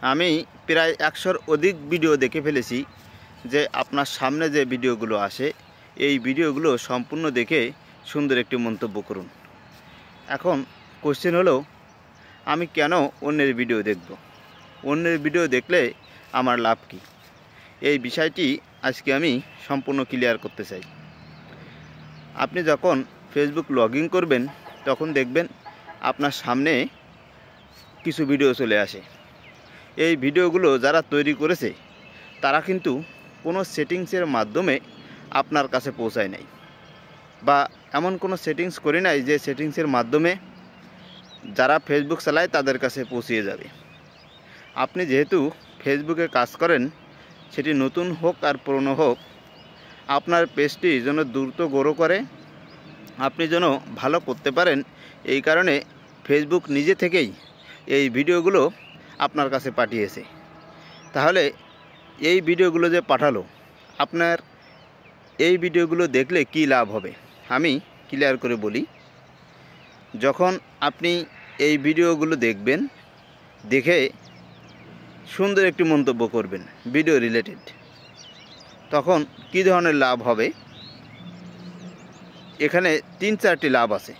আমি প্রায় 100-র অধিক ভিডিও দেখে ফেলেছি যে আপনার সামনে যে ভিডিওগুলো আসে এই ভিডিওগুলো সম্পূর্ণ দেখে সুন্দর একটি মন্তব্য করুন। এখন কোশ্চেন হলো, আমি কেন অন্যের ভিডিও দেখব? অন্যের ভিডিও দেখলে আমার লাভ কি? এই বিষয়টি আজকে আমি সম্পূর্ণ ক্লিয়ার করতে চাই। আপনি যখন ফেসবুক লগ ইন করবেন তখন দেখবেন আপনার সামনে কিছু ভিডিও চলে আসে। এই ভিডিওগুলো যারা তৈরি করেছে তারা কিন্তু কোনো সেটিংসের মাধ্যমে আপনার কাছে পৌঁছায় নাই, বা এমন কোনো সেটিংস করে নাই যে সেটিংসের মাধ্যমে যারা ফেসবুক চালায় তাদের কাছে পৌঁছিয়ে যাবে। আপনি যেহেতু ফেসবুকে কাজ করেন, সেটি নতুন হোক আর পুরনো হোক, আপনার পেজটি যেন দ্রুত গ্রো করে, আপনি যেন ভালো করতে পারেন, এই কারণে ফেসবুক নিজে থেকেই এই ভিডিওগুলো আপনার কাছে পাঠিয়েছে। তাহলে এই ভিডিওগুলো যে পাঠালো, আপনার এই ভিডিওগুলো দেখলে কি লাভ হবে আমি ক্লিয়ার করে বলি। যখন আপনি এই ভিডিওগুলো দেখবেন, দেখে সুন্দর একটি মন্তব্য করবেন ভিডিও রিলেটেড, তখন কি ধরনের লাভ হবে? এখানে 3-4টি লাভ আছে,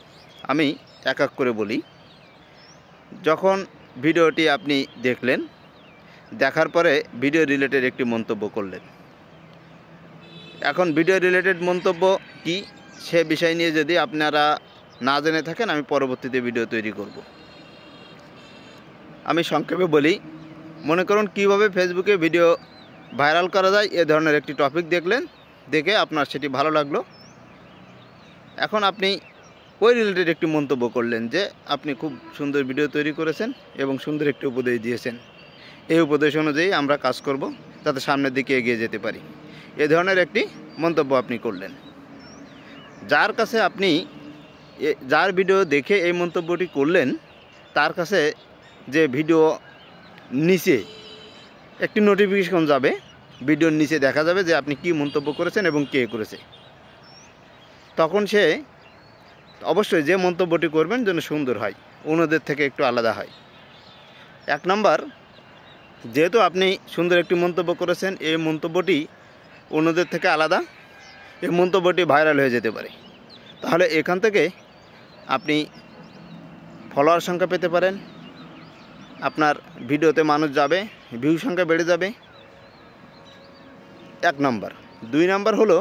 আমি এক এক করে বলি। যখন ভিডিওটি আপনি দেখলেন, দেখার পরে ভিডিও রিলেটেড একটি মন্তব্য করলেন। এখন ভিডিও রিলেটেড মন্তব্য কি সে বিষয় নিয়ে যদি আপনারা না জেনে থাকেন, আমি পরবর্তীতে ভিডিও তৈরি করব। আমি সংক্ষেপে বলি। মনে করুন কিভাবে ফেসবুকে ভিডিও ভাইরাল করা যায়, এ ধরনের একটি টপিক দেখলেন, দেখে আপনার সেটি ভালো লাগলো। এখন আপনি ওই রিলেটেড একটি মন্তব্য করলেন যে আপনি খুব সুন্দর ভিডিও তৈরি করেছেন এবং সুন্দর একটি উপদেশ দিয়েছেন, এই উপদেশ অনুযায়ী আমরা কাজ করব যাতে সামনের দিকে এগিয়ে যেতে পারি। এ ধরনের একটি মন্তব্য আপনি করলেন। যার কাছে আপনি যার ভিডিও দেখে এই মন্তব্যটি করলেন, তার কাছে যে ভিডিও নিচে একটি নোটিফিকেশন যাবে, ভিডিওর নিচে দেখা যাবে যে আপনি কি মন্তব্য করেছেন এবং কে করেছে। তখন সে অবশ্যই যে মন্তব্যটি করবেন যেন সুন্দর হয়, অন্যদের থেকে একটু আলাদা হয়। 1 নম্বর, যেহেতু আপনি সুন্দর একটি মন্তব্য করেছেন, এই মন্তব্যটি অন্যদের থেকে আলাদা, এই মন্তব্যটি ভাইরাল হয়ে যেতে পারে। তাহলে এখান থেকে আপনি ফলোয়ার সংখ্যা পেতে পারেন, আপনার ভিডিওতে মানুষ যাবে, ভিউ সংখ্যা বেড়ে যাবে। 1 নম্বর। 2 নম্বর হলো,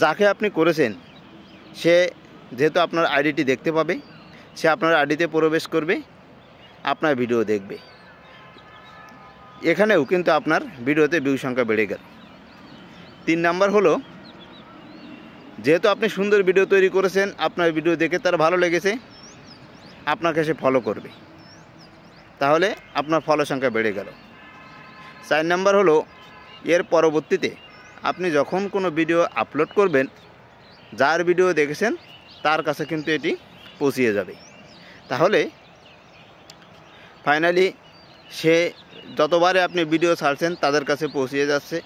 যাকে আপনি করেছেন সে যেহেতু আপনার আইডিটি দেখতে পাবে, সে আপনার আইডিতে প্রবেশ করবে, আপনার ভিডিও দেখবে। এখানেও কিন্তু আপনার ভিডিওতে ভিউ সংখ্যা বেড়ে গেল। 3 নম্বর হলো, যেহেতু আপনি সুন্দর ভিডিও তৈরি করেছেন, আপনার ভিডিও দেখে তার ভালো লেগেছে, আপনাকে সে ফলো করবে, তাহলে আপনার ফলো সংখ্যা বেড়ে গেল। 4 নম্বর হলো, এর পরবর্তীতে আপনি যখন কোনো ভিডিও আপলোড করবেন, যার ভিডিও দেখেছেন তার কাছে কিন্তু এটি পৌঁছিয়ে যাবে। তাহলে ফাইনালি সে যতবারে আপনি ভিডিও ছাড়ছেন তাদের কাছে পৌঁছিয়ে যাচ্ছে।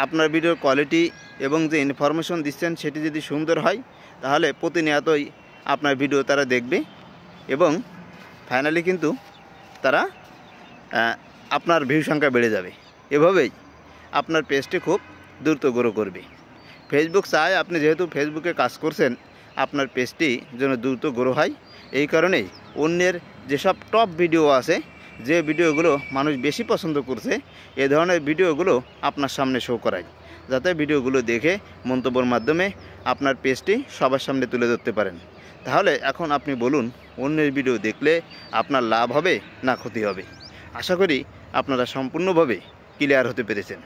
আপনার ভিডিওর কোয়ালিটি এবং যে ইনফরমেশন দিচ্ছেন সেটি যদি সুন্দর হয়, তাহলে প্রতিনিয়তই আপনার ভিডিও তারা দেখবে এবং ফাইনালি কিন্তু তারা আপনার ভিউ সংখ্যা বেড়ে যাবে। এভাবেই আপনার পেজটি খুব দ্রুত গ্রো করবে। ফেসবুক চায় আপনি যেহেতু ফেসবুকে কাজ করছেন, আপনার পেজটি যেন দ্রুত গ্রো হয়। এই কারণেই অন্যের যেসব টপ ভিডিও আছে, যে ভিডিওগুলো মানুষ বেশি পছন্দ করছে, এ ধরনের ভিডিওগুলো আপনার সামনে শো করায়, যাতে ভিডিওগুলো দেখে মন্তব্যের মাধ্যমে আপনার পেজটি সবার সামনে তুলে ধরতে পারেন। তাহলে এখন আপনি বলুন, অন্যের ভিডিও দেখলে আপনার লাভ হবে না ক্ষতি হবে? আশা করি আপনারা সম্পূর্ণভাবে ক্লিয়ার হতে পেরেছেন।